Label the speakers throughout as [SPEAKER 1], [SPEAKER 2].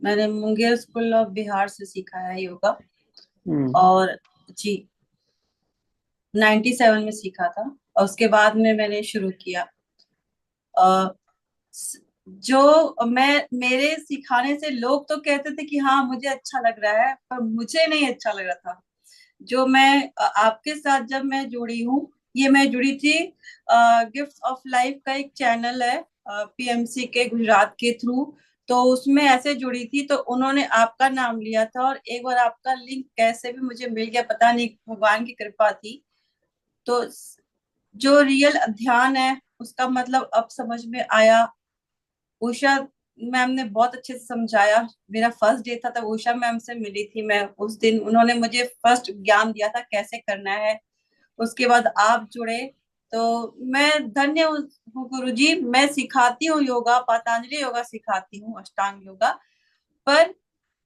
[SPEAKER 1] मैंने Munger school of Bihar से सीखा है योगा।
[SPEAKER 2] हम्म।
[SPEAKER 1] और जी, 97 में सीखा था। और उसके बाद में मैंने शुरू किया। अ, स- जो मैं मेरे सिखाने से लोग तो कहते थे कि हाँ मुझे अच्छा लग रहा है, पर मुझे नहीं अच्छा लग रहा था। जो मैं आपके साथ जब मैं जुड़ी हूँ, ये मैं जुड़ी थी गिफ्ट ऑफ लाइफ का एक चैनल है, पीएमसी के गुजरात के थ्रू। तो उसमें ऐसे जुड़ी थी, तो उन्होंने आपका नाम लिया था और एक बार आपका लिंक कैसे भी मुझे मिल गया, पता नहीं, भगवान की कृपा थी। तो जो रियल ध्यान है उसका मतलब अब समझ में आया। उषा मैम ने बहुत अच्छे से समझाया। मेरा फर्स्ट डे था तब उषा मैम से मिली थी मैं उस दिन, उन्होंने मुझे फर्स्ट ज्ञान दिया था कैसे करना है। उसके बाद आप जुड़े। तो मैं धन्य हूँ गुरुजी। मैं सिखाती हूँ योगा, पतंजलि योगा सिखाती हूँ, अष्टांग योगा। पर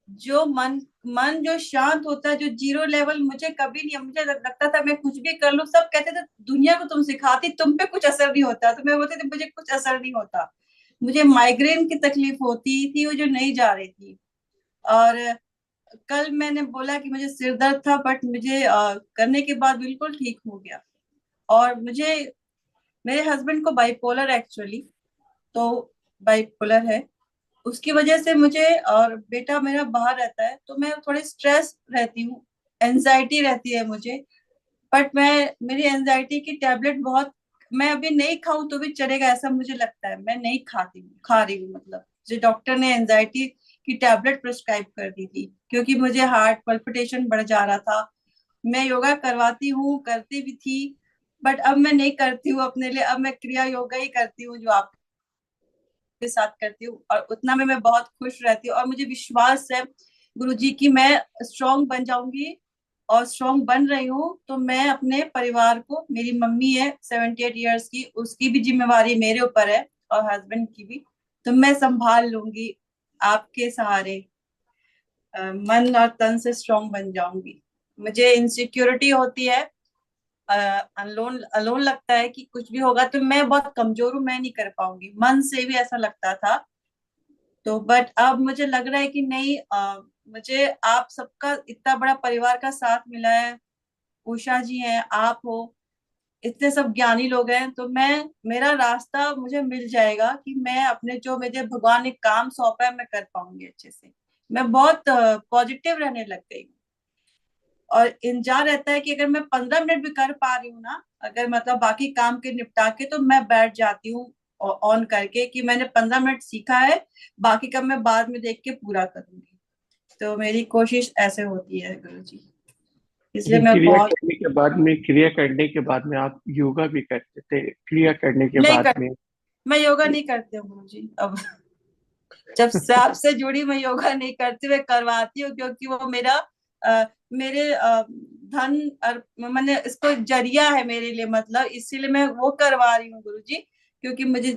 [SPEAKER 1] जो मन मन जो शांत होता है, जो जीरो लेवल, मुझे कभी नहीं, मुझे लगता था मैं कुछ भी कर लूं, सब कहते थे दुनिया को तुम सिखाती, तुम पे कुछ असर नहीं होता। तो मैं बोलती थी मुझे कुछ असर नहीं होता। मुझे माइग्रेन की तकलीफ होती थी, वो जो नहीं जा रही थी। और कल मैंने बोला कि मुझे सिर दर्द था, बट मुझे करने के बाद बिल्कुल ठीक हो गया। और मुझे, मेरे हस्बैंड को बाइपोलर एक्चुअली, तो बाइपोलर है। उसकी वजह से मुझे, और बेटा मेरा बाहर रहता है, तो मैं थोड़ी स्ट्रेस रहती हूँ, एनजाइटी रहती है मुझे। बट मैं, मेरी एनजाइटी की टेबलेट बहुत, मैं अभी नहीं खाऊं तो भी चलेगा ऐसा मुझे लगता है। मैं नहीं खाती हूँ, खा रही हूँ मतलब, जो डॉक्टर ने एनजाइटी की टेबलेट प्रिस्क्राइब कर दी थी, क्योंकि मुझे हार्ट पल्पिटेशन बढ़ जा रहा था। मैं योगा करवाती हूँ, करती भी थी, बट अब मैं नहीं करती हूँ अपने लिए। अब मैं क्रिया योगा ही करती हूँ जो आपके साथ करती हूँ, और उतना में मैं बहुत खुश रहती हूँ। और मुझे विश्वास है गुरुजी की मैं स्ट्रांग बन जाऊंगी, और स्ट्रांग बन रही हूँ। तो मैं अपने परिवार को, मेरी मम्मी है 78 ईयर्स की, उसकी भी जिम्मेवारी मेरे ऊपर है, और हस्बैंड की भी। तो मैं संभाल लूंगी आपके सहारे। मन और तन से स्ट्रांग बन जाऊंगी। मुझे इनसिक्योरिटी होती है, अलोन अलोन लगता है कि कुछ भी होगा तो मैं बहुत कमजोर हूँ, मैं नहीं कर पाऊंगी, मन से भी ऐसा लगता था। तो बट अब मुझे लग रहा है कि नहीं, मुझे आप सबका इतना बड़ा परिवार का साथ मिला है। उषा जी हैं, आप हो, इतने सब ज्ञानी लोग हैं, तो मैं, मेरा रास्ता मुझे मिल जाएगा कि मैं अपने, जो मुझे भगवान ने काम सौंपा है, मैं कर पाऊंगी अच्छे से। मैं बहुत पॉजिटिव रहने लग गई हूँ। और इंतजार रहता है कि अगर मैं 15 मिनट भी कर पा रही हूँ ना, अगर मतलब बाकी काम के निपटा के, तो मैं बैठ जाती हूँ ऑन करके कि मैंने 15 मिनट सीखा है, बाकी का मैं बाद में देख के पूरा करूंगी। तो मेरी कोशिश ऐसे होती है गुरु जी, इसलिए
[SPEAKER 2] लेकिन
[SPEAKER 1] मैं बहुत।
[SPEAKER 2] क्रिया करने के बाद में आप योगा भी करते थे, क्रिया करने के
[SPEAKER 1] नहीं
[SPEAKER 2] बाद
[SPEAKER 1] कर,
[SPEAKER 2] में।
[SPEAKER 1] मैं योगा नहीं करती हूँ गुरु जी अब। जब से आपसे जुड़ी, मैं योगा नहीं करती, मैं करवाती हूँ, क्योंकि वो मेरा मेरे धन, मैंने इसको जरिया है मेरे लिए, मतलब इसीलिए मैं वो करवा रही हूँ गुरु जी। क्योंकि मुझे